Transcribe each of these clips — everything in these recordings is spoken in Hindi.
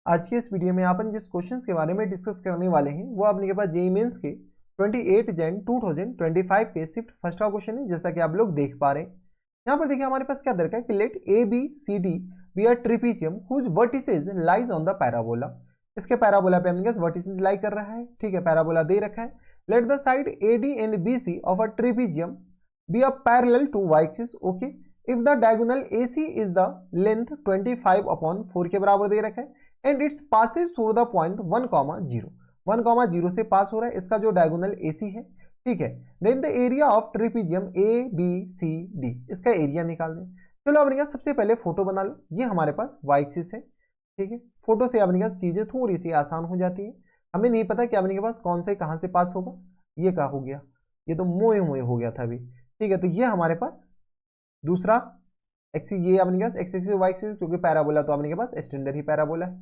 आज के इस वीडियो में अपन जिस क्वेश्चंस के बारे में डिस्कस करने वाले हैं वो अपने के पास जेईई मेंस के 28 जन 2025 के शिफ्ट फर्स्ट का क्वेश्चन है, जैसा कि आप लोग देख पा रहे हैं। यहाँ पर देखिए हमारे पास क्या दरकार है कि let A B C D be a trapezium whose vertices lies on the parabola. इसके पैराबोला पे हमने वर्टिसेस लाई कर रहा है, ठीक है, पैराबोला दे रखा है। Let the side A D and B C of a trapezium be a parallel to Y axis. Okay, if the diagonal A C is the length 25/4 के बराबर दे रखा है and it's passes through the point 1,0 से पास हो रहा है। इसका जो डायगोनल एसी है, ठीक है। Then the area of trapezium A B C D, इसका एरिया निकाल दें। चलो अपने पास सबसे पहले फोटो बना लो। ये हमारे पास वाई एक्सिस है, ठीक है। फोटो से अपने पास चीजें थोड़ी सी आसान हो जाती है। हमें नहीं पता कि अपने के पास कौन से कहां से पास होगा। ये क्या हो गया, ये तो मोए मोए हो गया था अभी, ठीक है। तो ये हमारे पास दूसरा एक्सिस, ये अपने पास एक्स एक्सिस वाई एक्सिस, क्योंकि पैराबोला तो अपने के पास स्टैंडर्ड ही पैराबोला है,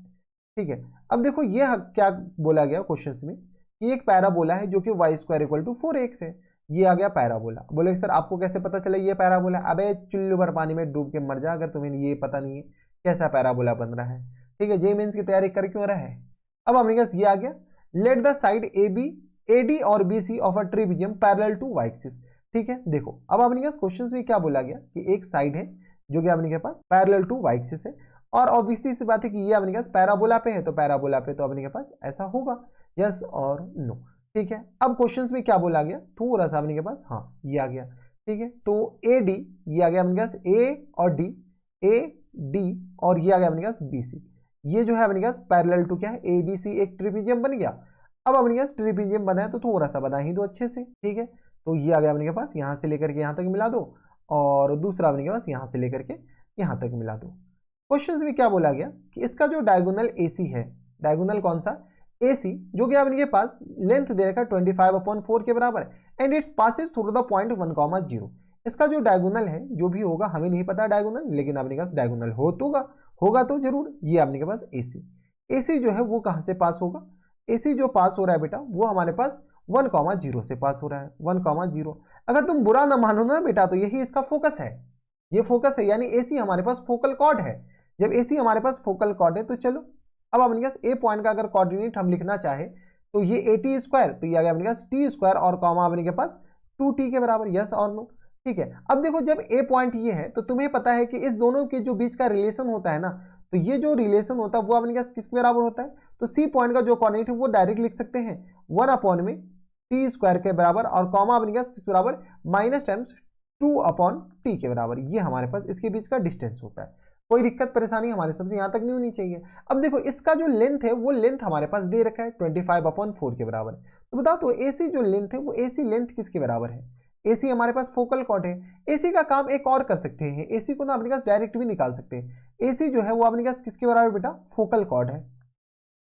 ठीक है। अब देखो ये क्या बोला गया क्वेश्चन में कि एक पैराबोला है जो कि Y square equal to 4x है। ये आ गया पैराबोला। बोले सर आपको कैसे पता चला ये पैराबोला? अबे चुल्लू भर पानी में डूब के मर जा अगर तुम्हें ये पता नहीं है कैसा पैराबोला बन रहा है, ठीक है। जेईई मेंस की तैयारी कर क्यों रहा है? अब अपने पास ये आ गया, let the side A B A D और B C of a trapezium parallel to Y axis, ठीक है। देखो अब अपने पास क्वेश्चन में क्या बोला गया कि एक साइड है जो कि अपने के पास पैरेलल टू वाई एक्सिस है, और ऑब्वियसली सी बात है कि ये अपने के पास पैराबोला पे है, तो पैराबोला पे तो अपने के पास ऐसा होगा, यस और नो, ठीक है। अब क्वेश्चंस में क्या बोला गया, थोड़ा सा अपने के पास, हाँ ये आ गया, ठीक है। तो ए डी, ये आ गया अपने पास ए और डी, ए डी, और ये आ गया अपने पास बी सी। ये जो है अपने पास पैरेलल टू क्या है, ए बी सी एक ट्रिपीजियम बन गया। अब अपने पास ट्रिपीजियम बना है तो थोड़ा सा बना ही दो अच्छे से, ठीक है। तो ये आ गया अपने के पास, यहां से लेकर के यहां तक मिला दो, और दूसरा अपने के पास यहां से लेकर के यहां तक मिला दो। क्वेश्चंस में क्या बोला गया कि इसका जो डायगोनल एसी है, डायगोनल कौन सा, एसी, जो कि अपने पास लेंथ दे रखा है 25/4 के बराबर है and it's passes through the point 1,0। इसका जो डायगोनल है जो भी होगा, हमें नहीं पता डायगोनल, लेकिन अपने पास डायगोनल होगा तो जरूर। ये अपने के पास एसी, एसी जो है वो कहां से पास होगा, एसी जो पास हो रहा है बेटा वो हमारे पास 1,0 से पास हो रहा है, 1,0। अगर तुम बुरा ना मानो ना बेटा तो यही इसका फोकस है, ये फोकस है, यानी एसी हमारे पास फोकल कॉर्ड है। जब एसी हमारे पास फोकल कॉर्ड है तो चलो अब अपने पास ए पॉइंट का अगर कोऑर्डिनेट हम लिखना चाहे तो ये ए टी स्क्वायर, तो ये आ गया अपने पास टी स्क्वायर और कॉमा अपने के पास 2t के बराबर, यस और नो, ठीक है। अब देखो जब ए पॉइंट ये है तो तुम्हें पता है कि इस दोनों के जो बीच का रिलेशन होता है ना, तो ये जो रिलेशन होता है वो अपने पास किसके बराबर होता है, तो सी पॉइंट का जो कोऑर्डिनेट है वो डायरेक्ट लिख सकते हैं 1 टी स्क्वायर के बराबर, और कॉमा अपने पास किस बराबर, माइनस टाइम्स 2/t के बराबर। ये हमारे पास इसके बीच का डिस्टेंस होता है। कोई दिक्कत परेशानी हमारे सबसे यहां तक नहीं होनी चाहिए। अब देखो इसका जो लेंथ है वो लेंथ हमारे पास दे रखा है 25/4 के बराबर। तो बताओ तो एसी जो लेंथ है वो एसी लेंथ किसके बराबर है, एसी हमारे पास फोकल कॉर्ड है। एसी का काम एक और कर सकते हैं, एसी को ना अपने पास डायरेक्ट भी निकाल सकते हैं। एसी जो है वो अपने पास किसके बराबर बेटा, फोकल कॉर्ड है।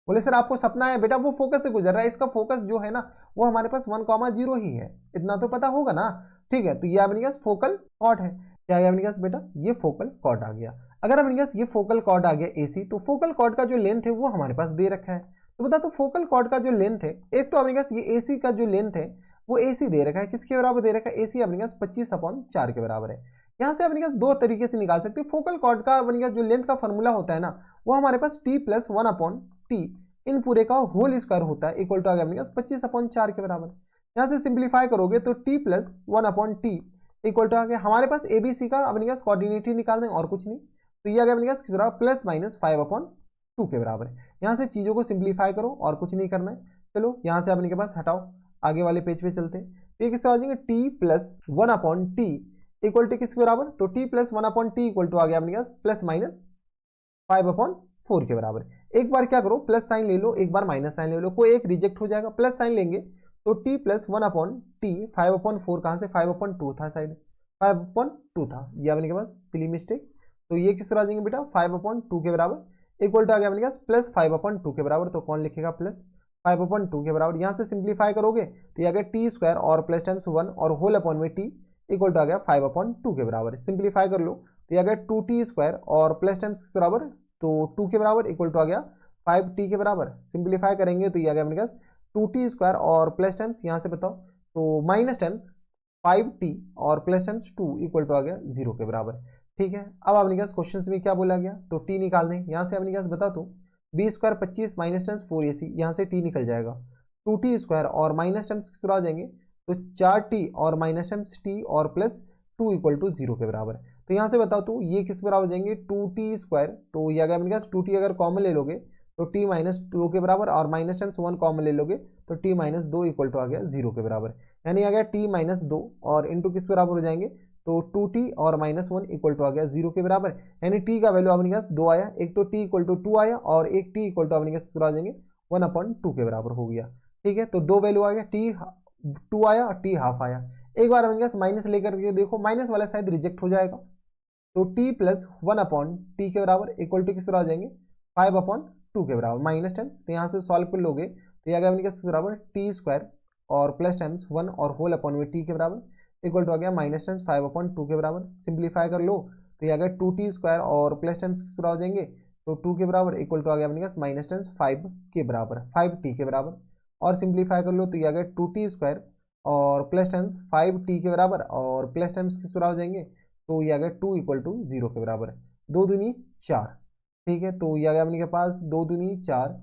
बोले सर आपको सपना है बेटा, वो फोकस से गुजर रहा है, इसका फोकस जो है ना वो हमारे पास 1,0 ही है, इतना तो पता होगा ना, ठीक है। तो ये अपने पास फोकल कॉर्ड है, क्या गया अपने पास बेटा, ये फोकल कॉर्ड आ गया। अगर अपने पास ये फोकल कॉर्ड आ गया एसी, तो फोकल कॉर्ड का जो लेंथ है वो हमारे पास दे रखा है। तो बता तो फोकल कॉर्ड का जो लेंथ है, एक तो अपने पास ये एसी का जो लेंथ है वो एसी दे रखा है, किसके बराबर दे रखा है, एसी अपने पास 25/4 के बराबर है। यहाँ से अपने पास दो तरीके से निकाल सकते हैं। फोकल कॉर्ड का अपने पास जो लेंथ का फॉर्मूला होता है ना वो हमारे पास t + 1/t इन पूरे का होल स्क्वायर होता है, इक्वल टू आ गया अपने पास 25/4 के बराबर। यहाँ से सिंप्लीफाई करोगे तो t + 1/t इक्वल टू आ गया हमारे पास एबीसी का अपने पास कोऑर्डिनेट ही निकालना है और कुछ नहीं। तो ये आ गया अपने पास ±5/2 के बराबर है। यहाँ से चीजों को सिंप्लीफाई करो और कुछ नहीं करना है। चलो यहाँ से अपने के पास हटाओ, आगे वाले पेज पे चलते हैं। तो ये किससे आ जाएंगे, t + 1/t इक्वल टू किसके बराबर, तो t + 1/t इक्वल टू आ गया अपने पास ±5/4 के बराबर। एक बार क्या करो, प्लस साइन ले लो, एक बार माइनस साइन ले लो, कोई एक रिजेक्ट हो जाएगा, प्लस साइन लेंगे तो t + 1/t 5/4 कहां से 5/2 था, शायद 5/2 था, ये अपने के पास सिली मिस्टेक। तो ये किस तरह आ जाएंगे बेटा 5/2 के बराबर इक्वल टू आ गया अपने पास +5/2 के बराबर। तो कौन लिखेगा +5/2 के बराबर। यहाँ से सिंप्लीफाई करोगे तो ये आ गया टी स्क्वायर और प्लस टाइम्स 1 और होल अपॉन में t इक्वल टू आ गया 5/2 के बराबर। सिंप्लीफाई कर लो तो ये आ गया 2t स्क्वायर और प्लस टाइम्स किस बराबर, तो 2 के बराबर इक्वल टू आ गया 5t के बराबर। सिंप्लीफाई करेंगे तो ये आ गया अपने पास 2t स्क्वायर और प्लस टाइम्स यहाँ से बताओ तो माइनस टाइम्स 5t और प्लस टाइम्स 2 इक्वल टू आ गया 0 के बराबर, ठीक है। अब अपने पास क्वेश्चन में क्या बोला गया, तो t निकाल दें। यहाँ से अपने पास बता दो B square 25 minus tense 4ac, यहाँ से टी निकल जाएगा, 2t स्क्वायर और माइनस टेंस किस तरह आ जाएंगे, तो 4t और माइनस टेंस टी और प्लस 2 इक्वल टू 0 के बराबर। तो यहाँ से बताओ तो ये किस बराबर हो जाएंगे, 2t स्क्वायर, तो ये अगर मेरे 2t अगर कॉमन ले लोगे तो t माइनस 2 के बराबर, और माइनस टेंस 1 कॉमन ले लोगे तो t माइनस 2 इक्वल टू आ गया 0 के बराबर, यानी आ गया t माइनस 2 और इंटू किस बराबर हो जाएंगे, तो 2t और माइनस 1 इक्वल टू आ गया 0 के बराबर, यानी t का वैल्यू अपने पास 2 आया, एक तो t इक्वल टू 2 आया और एक t इक्वल टू अपने पास आ जाएंगे 1/2 के बराबर हो गया। ठीक है, तो दो वैल्यू आ गया, t 2 आया और t हाफ आया। एक बार अपने पास माइनस लेकर के देखो, माइनस वाला शायद रिजेक्ट हो जाएगा, तो t प्लस 1/t के बराबर इक्वल टू किस आ जाएंगे 5/2 के बराबर, माइनस टाइम्स, तो यहाँ से सॉल्व कर लोगे तो यह आ गया अपने पास बराबर टी स्क्वायर और प्लस टाइम्स 1 और होल अपॉन में टी के बराबर इक्वल टू आ गया माइनस टाइम्स 5/2 के बराबर। सिंप्लीफाई कर लो तो यह आ गया 2t स्क्वायर और प्लस टाइम्स किस बराबर हो जाएंगे, तो 2 के बराबर इक्वल टू आ गया अपने पास माइनस टाइम्स 5 के बराबर, 5t के बराबर, और सिंप्लीफाई कर लो तो यह आ गया 2t स्क्वायर और प्लस टाइम्स 5t के बराबर और प्लस टाइम्स किस बराबर हो जाएंगे, तो ये आ गया 2 इक्वल टू 0 के बराबर, 2 दूनी 4। ठीक है, तो ये आ गया अपने के पास 2 दूनी 4,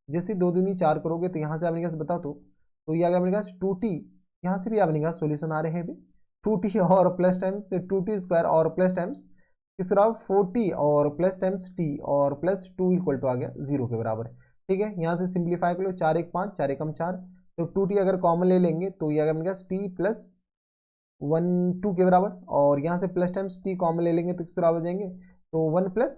जैसे 2 दूनी 4 करोगे तो यहाँ से अपने पास बता तो ये आ गया अपने पास 2t, यहाँ से भी अपने पास सोल्यूशन आ रहे हैं अभी 2t और प्लस टाइम्स 2t स्क्वायर और प्लस टाइम्स किस तरह 4t और प्लस टाइम्स t और प्लस 2 इक्वल टू आ गया 0 के बराबर। ठीक है, यहाँ से सिंप्लीफाई कर लो, 4 1 5 4 1 4, तो 2t अगर कॉमन ले लेंगे तो ये आ गया अपने पास t प्लस 1 2 के बराबर, और यहाँ से प्लस टाइम्स टी कॉमन ले लेंगे तो किस बराबर हो जाएंगे, तो 1 प्लस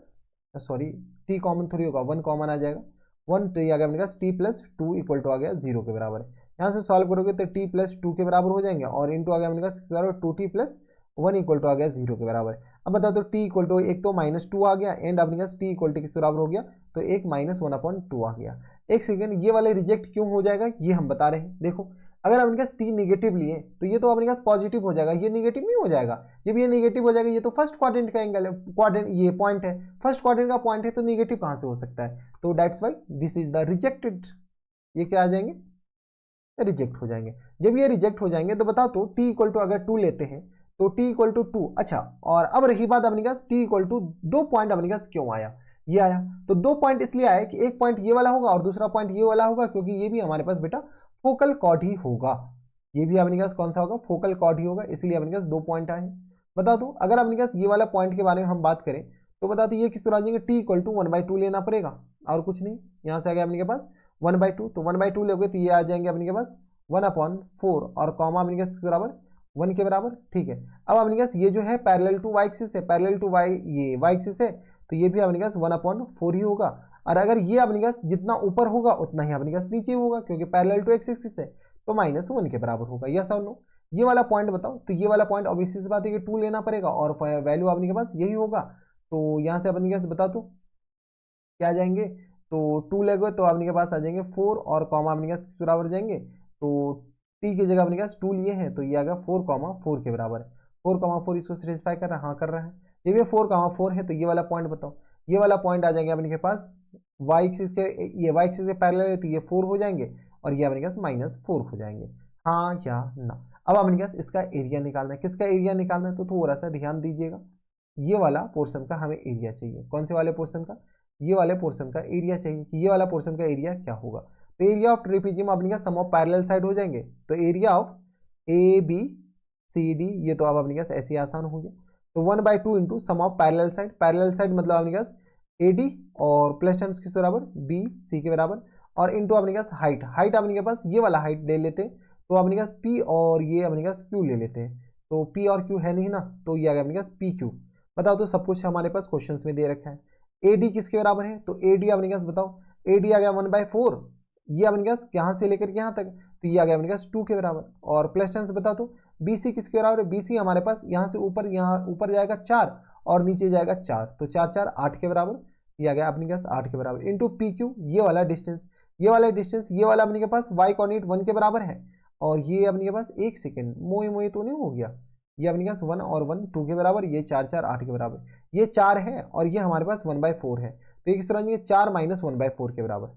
सॉरी टी कॉमन थोड़ी होगा, 1 कॉमन आ जाएगा, 1 तो ये आ गया अपने पास टी प्लस 2 इक्वल टू आ गया 0 के बराबर। यहाँ से सॉल्व करोगे तो टी प्लस 2 के बराबर हो जाएंगे और इंटू आ गया अपने पास बराबर 2t प्लस 1 इक्वल टू आ गया 0 के बराबर। अब बता दो टी इक्वल टू एक तो माइनस 2 आ गया एंड अपने पास टी इक्वल टू किस बराबर हो गया, तो एक माइनस 1/2 आ गया। एक सेकेंड, ये वाले रिजेक्ट क्यों हो जाएगा ये हम बता रहे हैं, देखो अगर अपने पास टी निगेटिव लिए तो ये तो अपने पास पॉजिटिव हो जाएगा, ये निगेटिव नहीं हो जाएगा, जब ये निगेटिव हो जाएगा ये तो फर्स्ट क्वाड्रेंट का एंगल है, क्वाड्रेंट ये पॉइंट है, फर्स्ट क्वाड्रेंट का पॉइंट है तो निगेटिव कहां से हो सकता है, तो that's why this is the rejected, ये क्या आ जाएंगे, रिजेक्ट हो जाएंगे। जब ये रिजेक्ट हो जाएंगे तो बताओ तो टी इक्वल टू अगर 2 लेते हैं तो टी इक्वल टू 2, अच्छा और अब रही बात अपने पास टी इक्वल टू 2 पॉइंट अपने पास क्यों आया, ये आया तो 2 पॉइंट इसलिए आया कि एक पॉइंट ये वाला होगा और दूसरा पॉइंट ये वाला होगा, क्योंकि ये भी हमारे पास बेटा फोकल कॉर्ड ही होगा, ये भी अपने पास कौन सा होगा, फोकल कॉर्ड ही होगा, इसलिए अपने पास 2 पॉइंट आए। बता दो अगर अपने पास ये वाला पॉइंट के बारे में हम बात करें तो बता दो ये किस तरह आ जाएंगे, टी इक्वल टू 1/2 लेना पड़ेगा और कुछ नहीं, यहाँ से आ गया अपने के पास 1/2, तो 1/2 लोगे तो ये आ जाएंगे अपने के पास 1/4 और कॉमा अपने के बराबर 1 के बराबर। ठीक है, अब अपने पास ये जो है पैरेलल टू वाई एक्सिस है, पैरेलल टू वाई ये वाई एक्सिस है, तो ये भी अपने पास 1/4 ही होगा, और अगर ये अपने पास जितना ऊपर होगा उतना ही अपने पास नीचे होगा क्योंकि पैरेलल टू एक्स एक्सिस है, तो -1 के बराबर होगा। यस और नो, ये वाला पॉइंट बताओ, तो ये वाला पॉइंट ऑब्वियसली सी बात है कि 2 लेना पड़ेगा और वैल्यू अपने के पास यही होगा, तो यहाँ से अपने के पास बता दो क्या आ जाएंगे, तो 2 लगो तो अपने के पास आ जाएंगे 4 और कॉमा अपने के पास किस बराबर जाएंगे, तो टी की जगह अपने पास 2 लिए हैं तो ये आ गया 4,4 के बराबर, 4,4 इसको सेटिस्फाई कर रहा है, हाँ कर रहा है, ये भी 4,4 है, तो ये वाला पॉइंट बताओ, ये वाला पॉइंट आ जाएंगे अपने के पास वाई एक्सिस के, ये वाई एक्सिस के पैरेलल है तो ये 4 हो जाएंगे और ये अपने पास -4 हो जाएंगे, हाँ या ना। अब अपने पास इसका एरिया निकालना है, किसका एरिया निकालना है तो थोड़ा सा ध्यान दीजिएगा, ये वाला पोर्शन का हमें एरिया चाहिए, कौन से वाले पोर्शन का, ये वाले पोर्शन का एरिया चाहिए कि ये वाला पोर्शन का एरिया क्या होगा, तो एरिया ऑफ ट्रेपेजियम अपने का सम ऑफ पैरेलल साइड हो जाएंगे, तो area of A B C D ये तो अब अपने पास ऐसे आसान हो गया, तो 1/2 into sum of parallel side, parallel side मतलब अपने पास ए डी और प्लस टाइम्स किस बराबर बी सी के बराबर, और इंटू अपने पास हाइट, हाइट अपने के पास ये वाला हाइट ले लेते हैं तो अपने पास पी और ये अपने पास क्यू ले लेते हैं, तो पी और क्यू है नहीं ना, तो ये आ गया अपने पास पी क्यू। बताओ तो सब कुछ हमारे पास क्वेश्चन में दे रखा है, ए डी किसके बराबर है, तो ए डी अपने पास बताओ, ए डी आ गया 1/4, ये अपने पास यहाँ से लेकर के यहाँ तक तो ये आ गया अपने पास 2 के बराबर, और प्लस टेंस बता दो बी सी किसके बराबर है, बी सी हमारे पास यहाँ से ऊपर, यहाँ ऊपर जाएगा 4 और नीचे जाएगा 4, तो 4 4 8 के बराबर, ये आ गया अपने पास 8 के बराबर, इंटू पी क्यू ये वाला डिस्टेंस, ये वाला डिस्टेंस ये वाला अपने के पास वाई कोऑर्डिनेट 1 के बराबर है, और ये अपने के पास एक सेकेंड मोए मोए तो नहीं हो गया, ये अपने पास 1 और 1 2 के बराबर, ये 4 4 8 के बराबर, ये 4 है और ये हमारे पास 1/4 है, तो ये किस तरह 4 - 1/4 के बराबर,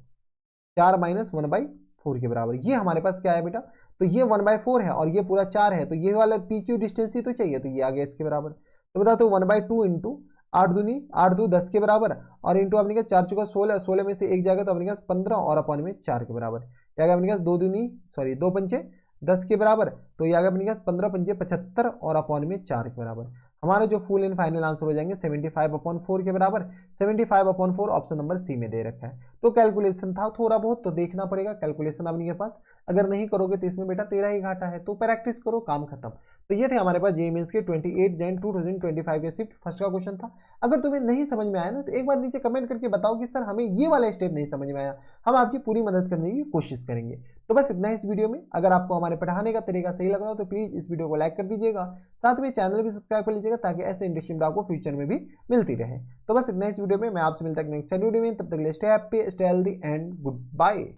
4 - 1/4 के बराबर, ये हमारे पास क्या है बेटा, तो ये 1/4 है और ये पूरा 4 है, तो ये वाला पी क्यू डिस्टेंस ही तो चाहिए, तो ये आ गया इसके बराबर, तो बता तो 1/2 इंटू 8 दूनी 8 दो 10 के बराबर, और इंटू अपने पास 4 चुका 16, 16 में से एक जाएगा तो अपने पास 15 और अपॉन में 4 के बराबर। क्या आएगा अपने पास 2 दूनी सॉरी 2 पंचे 10 के बराबर, तो ये आएगा अपने पास 15 पंचे 75 और अपॉन में 4 के बराबर। हमारा जो फुल एंड फाइनल आंसर हो जाएंगे 75/4 के बराबर। 75/4 ऑप्शन नंबर सी में दे रखा है। तो कैलकुलेशन था थोड़ा बहुत तो देखना पड़ेगा कैलकुलेशन अपने के पास, अगर नहीं करोगे तो इसमें बेटा तेरा ही घाटा है, तो प्रैक्टिस करो काम खत्म। तो ये थे हमारे पास जेईई मेंस के 28 जैन 2025 के शिफ्ट फर्स्ट का क्वेश्चन था। अगर तुम्हें नहीं समझ में आया ना तो एक बार नीचे कमेंट करके बताओ कि सर हमें ये वाला स्टेप नहीं समझ में आया, हम आपकी पूरी मदद करने की कोशिश करेंगे। तो बस इतना ही इस वीडियो में। अगर आपको हमारे पढ़ाने का तरीका सही लग रहा हो तो प्लीज इस वीडियो को लाइक कर दीजिएगा, साथ में चैनल भी सब्सक्राइब कर लीजिएगा ताकि ऐसे इंटरेस्टिंग आपको फ्यूचर में भी मिलती रहे। तो बस इतना इस वीडियो में, मैं आपसे मिलता हूं नेक्स्ट वीडियो में, तब तक के लिए stay happy stay healthy and good bye.